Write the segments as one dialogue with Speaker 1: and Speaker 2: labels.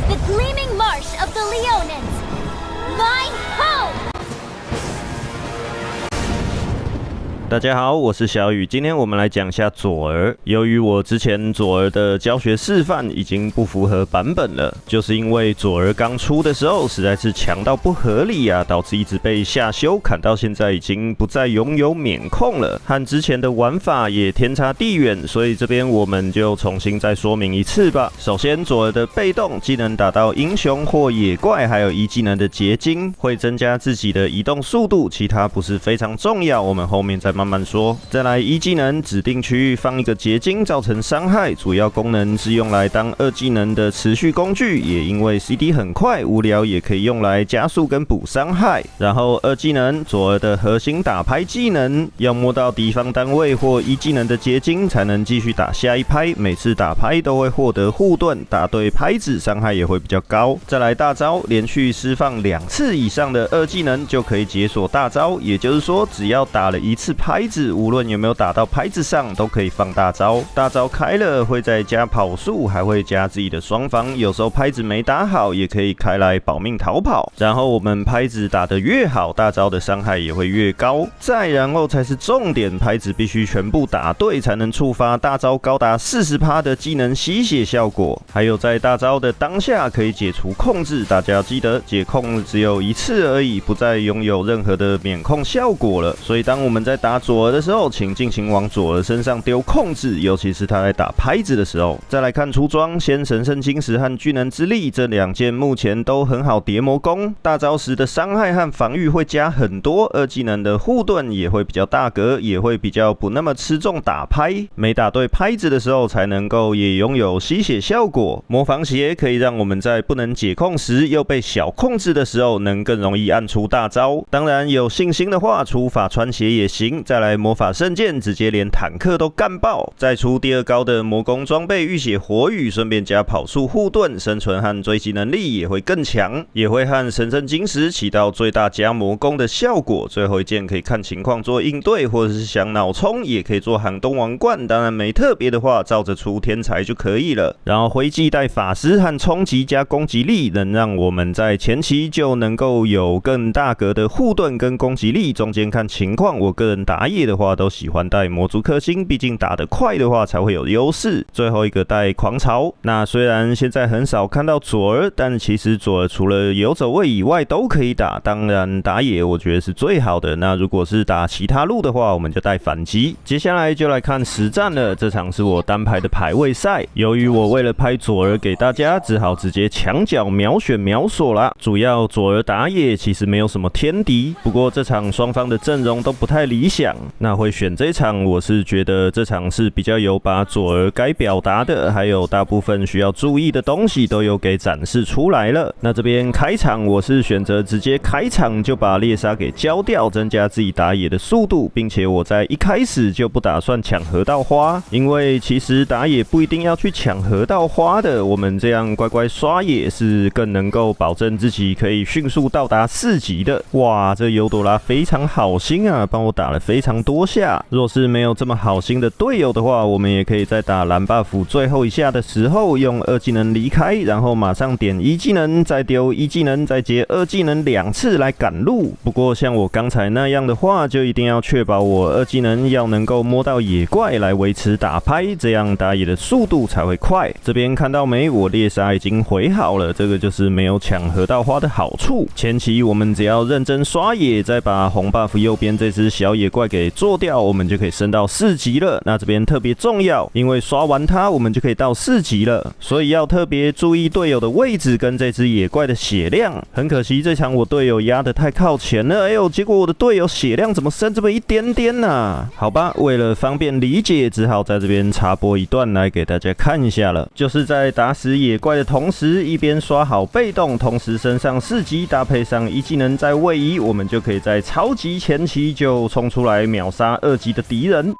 Speaker 1: the gleaming marsh of the Leonins. My home!
Speaker 2: 大家好，我是小雨。今天我们来讲一下左儿。由于我之前左儿的教学示范已经不符合版本了，就是因为左儿刚出的时候实在是强到不合理啊，导致一直被下修，砍到现在已经不再拥有免控了，和之前的玩法也天差地远。所以这边我们就重新再说明一次吧。首先，左儿的被动技能打到英雄或野怪，还有一技能的结晶，会增加自己的移动速度，其他不是非常重要，我们后面再慢慢说。再来一技能指定区域放一个结晶造成伤害，主要功能是用来当二技能的持续工具，也因为 CD 很快，无聊也可以用来加速跟补伤害。然后二技能左儿的核心打拍技能，要摸到敌方单位或一技能的结晶才能继续打下一拍，每次打拍都会获得护盾，打对拍子伤害也会比较高。再来大招，连续释放2次以上的二技能就可以解锁大招，也就是说只要打了1次拍子，无论有没有打到拍子上都可以放大招。大招开了会再加跑速，还会加自己的双防，有时候拍子没打好也可以开来保命逃跑。然后我们拍子打得越好，大招的伤害也会越高。再然后才是重点，拍子必须全部打对才能触发大招高达40%的技能吸血效果。还有在大招的当下可以解除控制，大家要记得解控只有1次而已，不再拥有任何的免控效果了。所以当我们在打左儿的时候，请尽情往左儿身上丢控制，尤其是他在打拍子的时候。再来看出装，先神圣晶石和巨能之力这2件目前都很好叠魔攻，大招时的伤害和防御会加很多，二技能的护盾也会比较大格，也会比较不那么吃重打拍，没打对拍子的时候才能够也拥有吸血效果。魔防鞋可以让我们在不能解控时又被小控制的时候能更容易按出大招。当然有信心的话出法穿鞋也行。再来魔法圣剑，直接连坦克都干爆。再出第2高的魔攻装备浴血火雨，顺便加跑速护盾，生存和追击能力也会更强，也会和神圣晶石起到最大加魔攻的效果。最后一件可以看情况做应对，或者是想脑冲也可以做寒冬王冠，当然没特别的话照着出天才就可以了。然后灰烬带法师和冲击加攻击力，能让我们在前期就能够有更大格的护盾跟攻击力，中间看情况。我个人打野的话都喜欢带魔族克星，毕竟打得快的话才会有优势。最后一个带狂潮，那虽然现在很少看到左儿，但其实左儿除了游走位以外都可以打，当然打野我觉得是最好的。那如果是打其他路的话，我们就带反击。接下来就来看实战了，这场是我单排的排位赛，由于我为了拍左儿给大家，只好直接墙角秒选秒锁啦。主要左儿打野其实没有什么天敌，不过这场双方的阵容都不太理想，那会选这场，我是觉得这场是比较有把左儿该表达的，还有大部分需要注意的东西都有给展示出来了。那这边开场我是选择直接开场就把猎杀给交掉，增加自己打野的速度，并且我在一开始就不打算抢河道花，因为其实打野不一定要去抢河道花的，我们这样乖乖刷野是更能够保证自己可以迅速到达4级的。哇，这尤朵拉非常好心啊，帮我打了非常多下。若是没有这么好心的队友的话，我们也可以在打蓝 buff 最后一下的时候用2技能离开，然后马上点1技能，再丢1技能，再接2技能2次来赶路。不过像我刚才那样的话，就一定要确保我2技能要能够摸到野怪来维持打拍，这样打野的速度才会快。这边看到没？我猎杀已经回好了，这个就是没有抢河道花的好处。前期我们只要认真刷野，再把红 buff 右边这只小野怪给做掉，我们就可以升到4级了。那这边特别重要，因为刷完它我们就可以到4级了，所以要特别注意队友的位置跟这只野怪的血量。很可惜这场我队友压得太靠前了，哎呦，结果我的队友血量怎么升这么一点点啊？好吧，为了方便理解，只好在这边插播一段来给大家看一下了。就是在打死野怪的同时，一边刷好被动，同时升上4级，搭配上1技能再位移，我们就可以在超级前期就冲出来秒杀2级的敌人。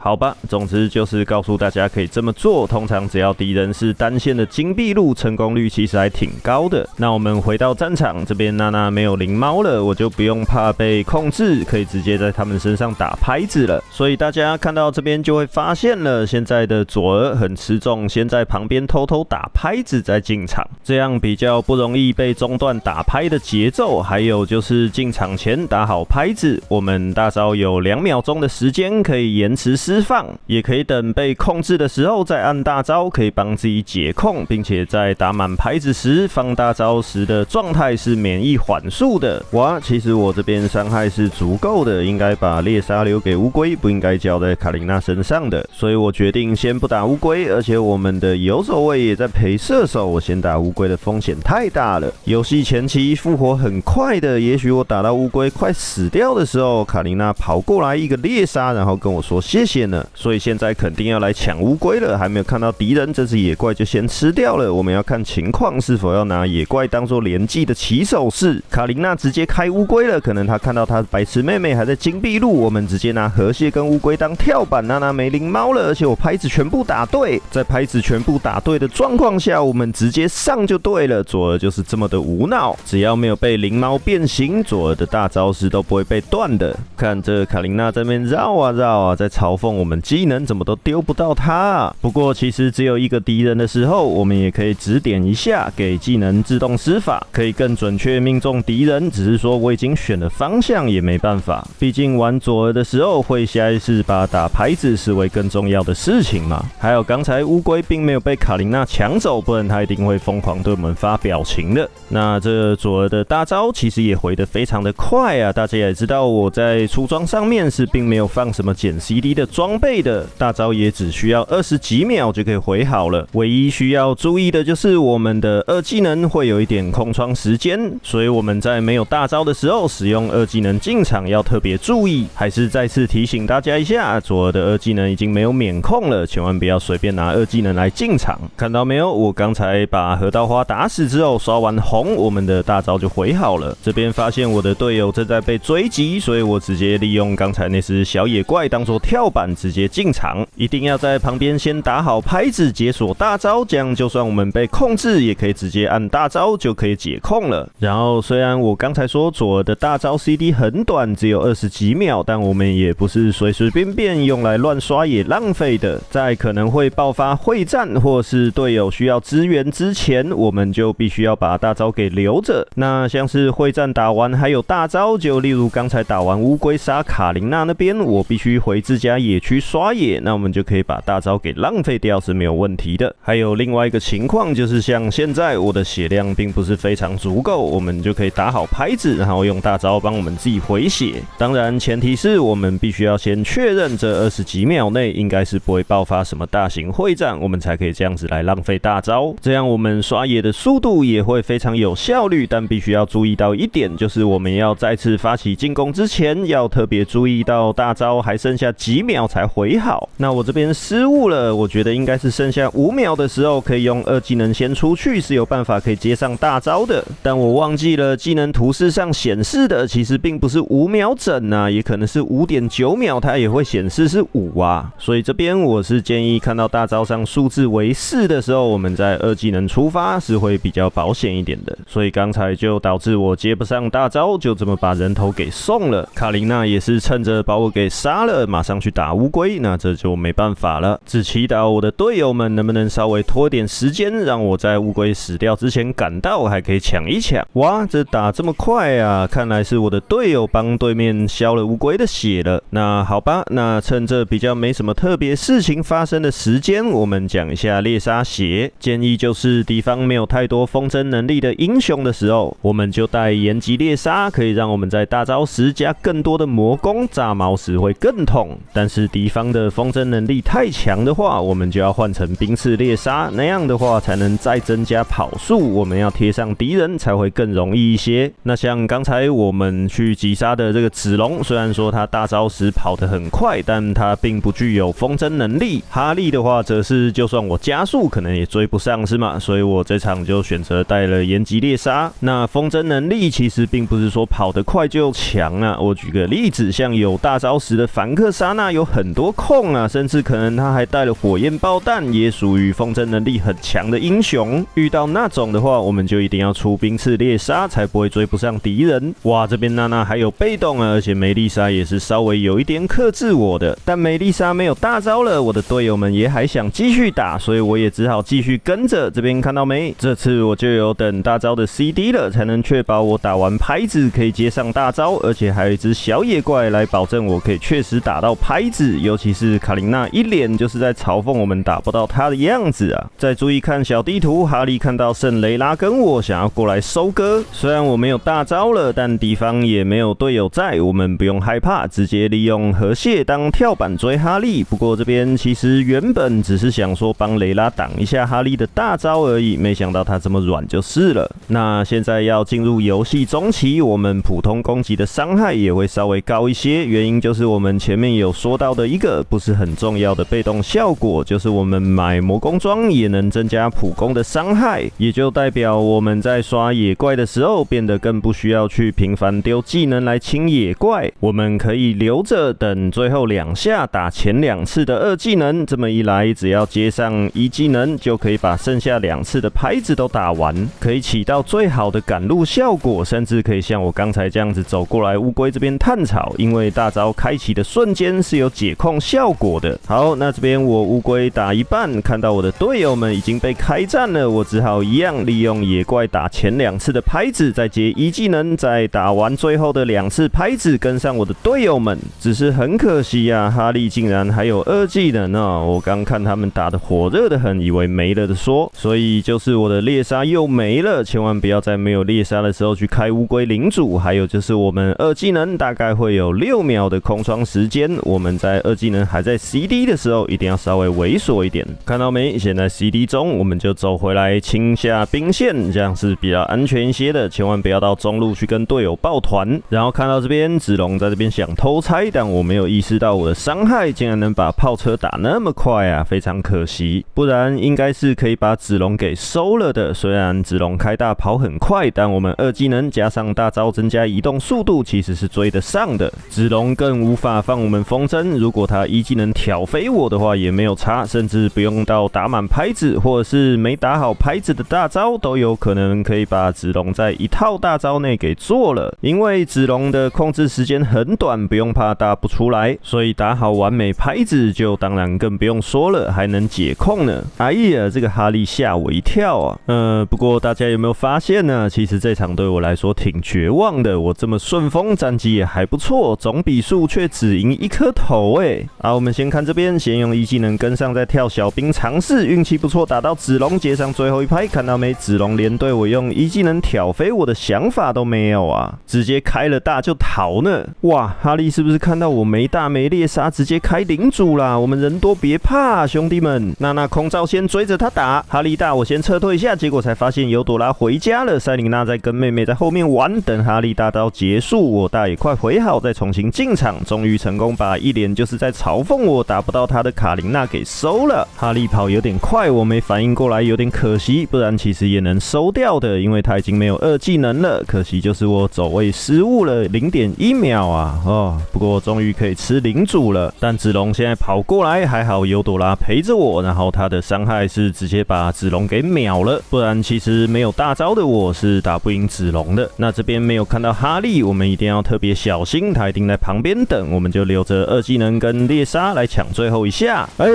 Speaker 2: 好吧，总之就是告诉大家可以这么做。通常只要敌人是单线的金币路，成功率其实还挺高的。那我们回到战场这边，娜娜没有灵猫了，我就不用怕被控制，可以直接在他们身上打拍子了。所以大家看到这边就会发现了，现在的佐儿很吃重先在旁边偷偷打拍子再进场，这样比较不容易被中断打拍的节奏。还有就是进场前打好拍子，我们大招有2秒钟的时间可以延迟释放，也可以等被控制的时候再按大招，可以帮自己解控，并且在打满拍子时放大招时的状态是免疫缓速的。哇，其实我这边伤害是足够的，应该把猎杀留给乌龟，不应该交在卡琳娜身上的，所以我决定先不打乌龟，而且我们的游走位也在陪射手，我先打乌龟的风险太大了。游戏前期复活很快的，也许我打到乌龟快死掉的时候，卡琳娜跑过来一个猎杀，然后跟我说谢谢呢，所以现在肯定要来抢乌龟了。还没有看到敌人，这只野怪就先吃掉了。我们要看情况是否要拿野怪当做连击的起手式。卡琳娜直接开乌龟了，可能她看到她白痴妹妹还在金币路，我们直接拿河蟹跟乌龟当跳板。娜娜没灵猫了，而且我拍子全部打对，在拍子全部打对的状况下，我们直接上就对了。佐儿就是这么的无脑，只要没有被灵猫变形，佐儿的大招是都不会被断的。看这卡琳娜在那边绕啊绕啊，在嘲讽我们技能怎么都丢不到她啊。不过其实只有一个敌人的时候，我们也可以指点一下，给技能自动施法，可以更准确命中敌人。只是说我已经选了方向，也没办法，毕竟玩佐儿的时候会下意识把打牌子视为更重要的事情嘛。还有刚才乌龟并没有被卡琳娜抢走，不然他一定会疯狂对我们发表情的。那这佐儿的大招其实也回得非常的快啊，大家也知道我在出装上面是并没有放什么减 CD 的装备的，大招也只需要20几秒就可以回好了。唯一需要注意的就是我们的2技能会有一点空窗时间，所以我们在没有大招的时候使用2技能进场要特别注意。还是再次提醒大家一下，佐儿的2技能已经没有免控了，千万不要随便拿2技能来进场。看到没有，我刚才把河道花打死之后刷完红，我们的大招就回好了。这边发现我的队友正在被追击，所以我直接利用刚才那只小野怪当做跳板直接进场。一定要在旁边先打好拍子解锁大招，这样就算我们被控制也可以直接按大招就可以解控了。然后虽然我刚才说佐儿的大招 CD 很短，只有20几秒，但我们也不是随随便便用来乱刷也浪费的。在可能会爆发会战或是队友需要支援之前，我们就必须要把大招给留着。那像是会战打完还有大招，就例如刚才打完乌龟杀卡琳娜那边，我必须回自家野区刷野，那我们就可以把大招给浪费掉是没有问题的。还有另外一个情况就是像现在我的血量并不是非常足够，我们就可以打好拍子，然后用大招帮我们自己回血。当然前提是我们必须要先确认这20几秒内应该是不会爆发什么大型会战，我们才可以这样子来浪费大招，这样我们刷野的速度也会非常有效率。但必须要注意到一点，就是我们要再次发起进攻之前，要特别注意到大招还剩下几秒才回好。那我这边失误了，我觉得应该是剩下5秒的时候可以用2技能先出去，是有办法可以接上大招的。但我忘记了技能图示上显示的其实并不是5秒整啊，也可能是5.9秒，它也会显示是5啊。所以这边我是建议看到大招上数字为4的时候，我们在2技能出发是会比较保险一点的。所以刚才就导致我接不上大招，就这么把人头给送了。卡琳娜也是趁着把我给杀了，马上去打乌龟，那这就没办法了，只祈祷我的队友们能不能稍微拖点时间，让我在乌龟死掉之前赶到，还可以抢一抢。哇，这打这么快啊，看来是我的队友帮对面消了乌龟的血了。那好吧，那趁这比较没什么特别事情发生的时间，我们讲一下猎杀鞋。建议就是敌方没有太多风筝能力的英雄的时候，我们就带延吉猎杀，可以让我们在大招时加更多的魔攻，炸毛时会更痛。但是敌方的风筝能力太强的话，我们就要换成冰刺猎杀，那样的话才能再增加跑速，我们要贴上敌人才会更容易一些。那像刚才我们去击杀的这个子龙，虽然说他大招时跑得很快，但他并不具有风筝能力。哈利的话则是就算我加速可能也追不上是吗？所以我这场就选择带了延吉猎杀。那风筝能力其实并不是说跑得快就强啊，我举个例子，像有大招时的凡克莎娜有很多控啊，甚至可能他还带了火焰爆弹，也属于风筝能力很强的英雄。遇到那种的话，我们就一定要出冰刺猎杀，才不会追不上敌人。哇，这边娜娜还有被动啊，而且梅丽莎也是稍微有一点克制我的，但梅丽莎没有大招了，我的队友们也还想继续打，所以我也只好继续跟着。这边看到没？这次我就有等大招的 CD 了，才能确保我打完拍子可以接上大招，而且还有一只小野怪来保证我可以确实打到拍子。尤其是卡琳娜一脸就是在嘲讽我们打不到她的样子啊！再注意看小地图，哈利看到圣雷拉跟我想要过来收割，虽然我没有大招了，但敌方也没有队友在，我们不用害怕，直接利用河蟹当跳板追哈利。不过这边其实原本只是想说帮雷拉挡一下哈利的大招而已，没想到他这么软就是了。那现在要进入游戏中期，我们普通攻击的伤害也会稍微高一些，原因就是我们前面有说到的一个不是很重要的被动效果，就是我们买魔攻装也能增加普攻的伤害，也就代表我们在刷野怪的时候变得更不需要去频繁丢技能来清野怪，我们可以留着等最后2下打前2次的2技能，这么一来只要接上1技能就可以把剩下2次的拍子都打完，可以起到最好的赶路效果，甚至可以像我刚才这样子走过来乌龟这边探草，因为大招开启的瞬间是有解控效果的。好，那这边我乌龟打一半，看到我的队友们已经被开战了，我只好一样利用野怪打前2次的拍子，再接1技能，再打完最后的2次拍子跟上我的队友们。只是很可惜啊，哈利竟然还有2技能啊！我刚看他们打得火热的很，以为没了的说，所以就是我的猎杀又没了，千万不要在没有猎杀的时候去开乌龟领主。还有就是我们2技能大概会有6秒的空窗时间，我们在2技能还在 CD 的时候一定要稍微猥琐一点，看到没？现在 CD 中我们就走回来清下兵线，这样是比较安全一些的，千万不要到中路去跟队友抱团。然后看到这边子龙在这边想偷拆，但我没有意识到我的伤害竟然能把炮车打那么快啊，非常可惜，不然应该是可以把子龙给收了的。虽然子龙开大跑很快，但我们2技能加上大招增加移动速度其实是追得上的，子龙更无法放我们风筝，如果他1技能挑飞我的话也没有差，甚至不用到打满拍子或者是没打好拍子的大招都有可能可以把子龙在1套大招内给做了，因为子龙的控制时间很短，不用怕打不出来，所以打好完美拍子就当然更不用说了，还能解控呢。哎呀，这个哈利吓我一跳啊！不过大家有没有发现呢？其实这场对我来说挺绝望的，我这么顺风，战绩也还不错，总比数却只赢1颗头欸。好，我们先看这边，先用1技能跟上，再跳小兵尝试，运气不错，打到子龙接上最后一拍，看到没？子龙连队我用1技能挑飞我的想法都没有啊，直接开了大就逃呢。哇，哈利是不是看到我没大没猎杀，直接开领主啦？我们人多别怕，兄弟们！娜娜空照先追着他打，哈利大我先撤退一下，结果才发现尤朵拉回家了，塞琳娜在跟妹妹在后面玩，等哈利大招结束，我大也快回好，再重新进场，终于成功把一脸就是在嘲讽我打不到他的卡琳娜给收了。哈利跑有点快，我没反应过来，有点可惜，不然其实也能收掉的，因为他已经没有2技能了，可惜就是我走位失误了 0.1秒啊！不过终于可以吃领主了，但子龙现在跑过来，还好尤朵拉陪着我，然后他的伤害是直接把子龙给秒了，不然其实没有大招的我是打不赢子龙的。那这边没有看到哈利，我们一定要特别小心，他一定在旁边等，我们就留着2技能跟猎杀来抢最后一下。哎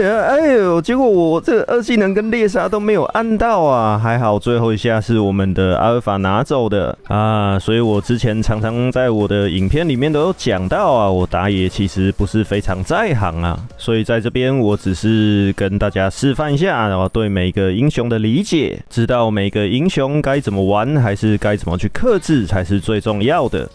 Speaker 2: 呦，结果我这2技能跟猎杀都没有按到啊，还好最后一下是我们的阿尔法拿走的啊，所以我之前常常在我的影片里面都有讲到啊，我打野其实不是非常在行啊，所以在这边我只是跟大家示范一下，然后对每个英雄的理解，知道每个英雄该怎么玩，还是该怎么去克制才是最重要的。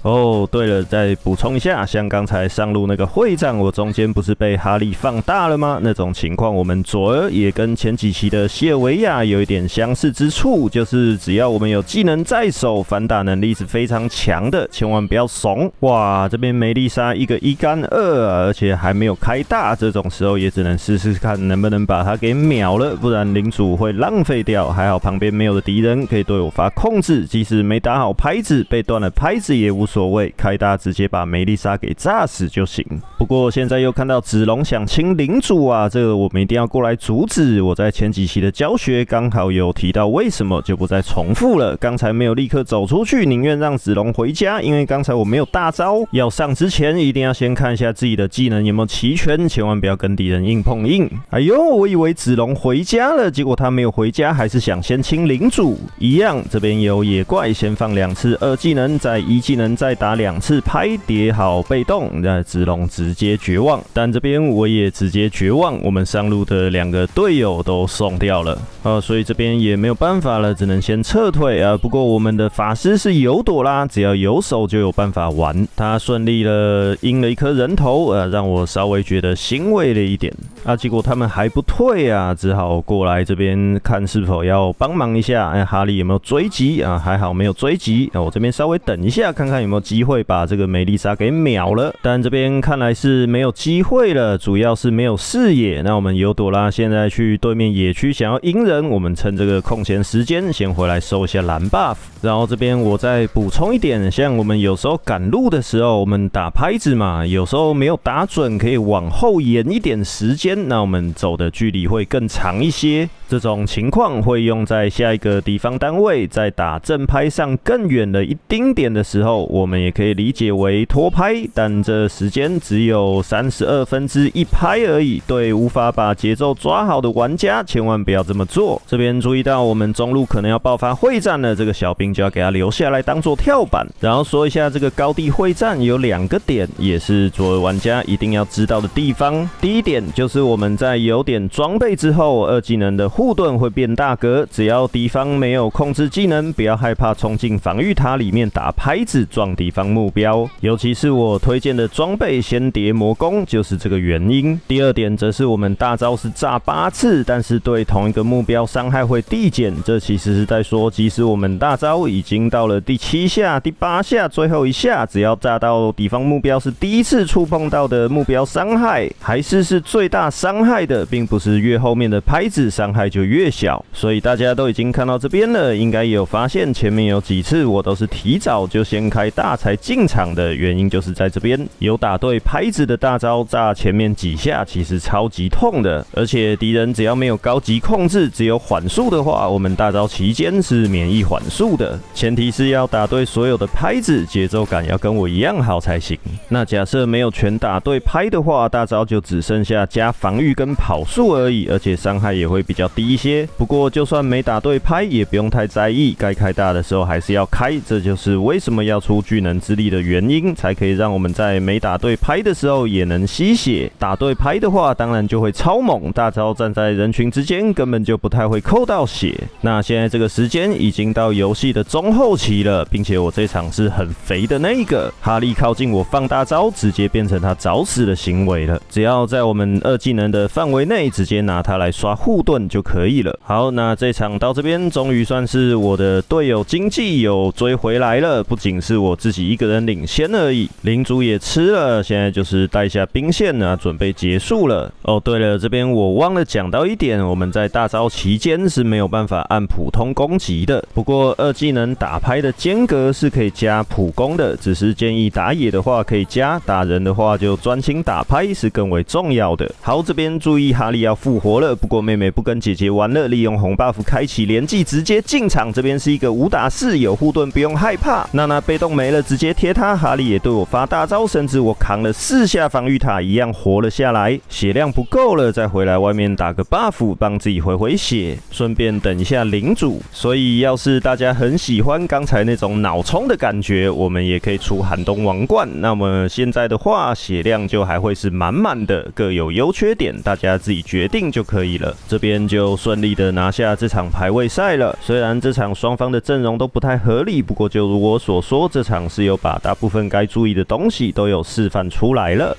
Speaker 2: 对了，再补充一下，像刚才上路那个会战，我中间不是被哈利放大了吗？那种情况，我们佐尔也跟前几期的西尔维亚有一点相似之处，就是只要我们有技能在手，反打能力是非常强的，千万不要怂。哇，这边梅丽莎一个1干2而且还没有开大，这种时候也只能试试看能不能把它给秒了，不然领主会浪费掉。还好旁边没有的敌人可以对我发控制，即使没打好拍子，被断了拍子也无所谓，开大直接把梅丽莎给炸死就行。不过现在又看到子龙想清领主啊，这个我们一定要过来阻止。我在前几期的教学刚好有提到为什么，就不再重复了。刚才没有立刻走出去，宁愿让子龙回家，因为刚才我没有大招，要上之前一定要先看一下自己的技能有没有齐全，千万不要跟敌人硬碰硬。哎呦，我以为子龙回家了，结果他没有回家，还是想先清领主。一样，这边有野怪，先放2次2技能，再1技能，再打2次拍，叠好被动，那子龙直接绝望。但这边我也直接绝望，我们上路的2个队友都送掉了所以这边也没有办法了，只能先撤退不过我们的法师是有朵拉，只要有手就有办法玩。他顺利了阴了一颗人头让我稍微觉得欣慰了一点结果他们还不退只好过来这边看是否要帮忙一下哈利有没有追击还好没有追击我这边稍微等一下，看看有没有机会把这个梅丽莎给秒了。但这边看来是没有机会了，主要是没有视野。那我们尤朵拉现在去对面野区想要阴人，我们趁这个空闲时间先回来收一下蓝 buff。然后这边我再补充一点，像我们有时候赶路的时候，我们打拍子嘛，有时候没有打准，可以往后延一点时间，那我们走的距离会更长一些。这种情况会用在下一个敌方单位在打正拍上更远了一丁点的时候，我们也可以理解为拖拍，但这时间只有1/32拍而已。对无法把节奏抓好的玩家，千万不要这么做。这边注意到我们中路可能要爆发会战了，这个小兵就要给他留下来当做跳板。然后说一下这个高地会战有2个点，也是左耳玩家一定要知道的地方。第一点就是我们在有点装备之后，2技能的护盾会变大格，只要敌方没有控制技能，不要害怕冲进防御塔里面打拍子撞敌方目标。尤其是我推荐的装备先叠魔攻，就是这个原因。第二点则是我们大招是炸8次，但是对同一个目标伤害会递减。这其实是在说，即使我们大招已经到了第7下、第8下，最后一下，只要炸到敌方目标是第一次触碰到的目标伤害，还是最大伤害的，并不是越后面的拍子伤害就越小。所以大家都已经看到这边了，应该也有发现前面有几次我都是提早就先开大才进场的，原因就是在这边有打对拍子的大招炸前面几下其实超级痛的，而且敌人只要没有高级控制，只有缓速的话，我们大招期间是免疫缓速的，前提是要打对所有的拍子，节奏感要跟我一样好才行。那假设没有全打对拍的话，大招就只剩下加防御跟跑速而已，而且伤害也会比较低一些。不过就算没打对拍也不用太在意，该开大的时候还是要开，这就是为什么要出巨能之力的原因，才可以让我们在没打对拍的时候也能吸血。打对拍的话当然就会超猛，大招站在人群之间根本就不太会扣到血。那现在这个时间已经到游戏的中后期了，并且我这场是很肥的那一个，哈利靠近我放大招直接变成他找死的行为了，只要在我们2技能的范围内直接拿它来刷护盾就可以了。好，那这场到这边终于算是我的队友经济有追回来了，不仅是我自己一个人领先而已，领主也吃了，现在就是带下兵线准备结束了。对了，这边我忘了讲到一点，我们在大招期间是没有办法按普通攻击的，不过2技能打拍的间隔是可以加普攻的，只是建议打野的话可以加，打人的话就专心打拍是更为重要的。好，这边注意哈利要复活了，不过妹妹不跟姐姐玩了，利用红 buff 开启连技直接进场，这边是一个5打4，有护盾不用害怕。娜娜被动没了直接贴他，哈利也对我发大招，甚至我扛了4下防御塔一样活了下来，血量不够了再回来外面打个 buff 帮自己回血，顺便等一下领主。所以要是大家很喜欢刚才那种脑冲的感觉，我们也可以出寒冬王冠，那么现在的话血量就还会是满满的，各有优缺点，大家自己决定就可以了。这边就顺利的拿下这场排位赛了，虽然这场双方的阵容都不太合理，不过就如我所说，这场是有把大部分该注意的东西都有示范出来了。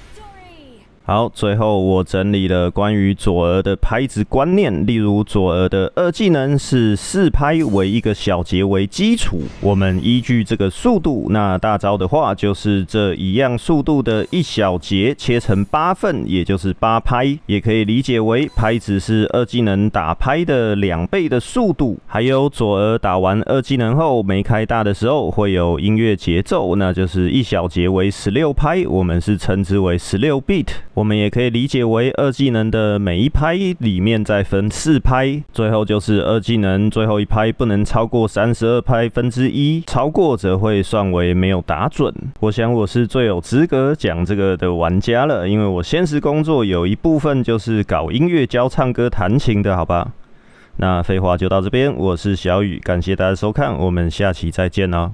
Speaker 2: 好，最后我整理了关于左耳的拍子观念，例如左耳的2技能是4拍为1个小节为基础，我们依据这个速度，那大招的话就是这一样速度的1小节切成8份，也就是8拍，也可以理解为拍子是2技能打拍的2倍的速度。还有左耳打完2技能后没开大的时候会有音乐节奏，那就是1小节为16拍，我们是称之为16 beat。我们也可以理解为二技能的每一拍里面再分4拍，最后就是二技能最后一拍不能超过32拍分之一，超过则会算为没有打准。我想我是最有资格讲这个的玩家了，因为我现实工作有一部分就是搞音乐、教唱歌、弹琴的，好吧？那废话就到这边，我是小雨，感谢大家收看，我们下期再见哦。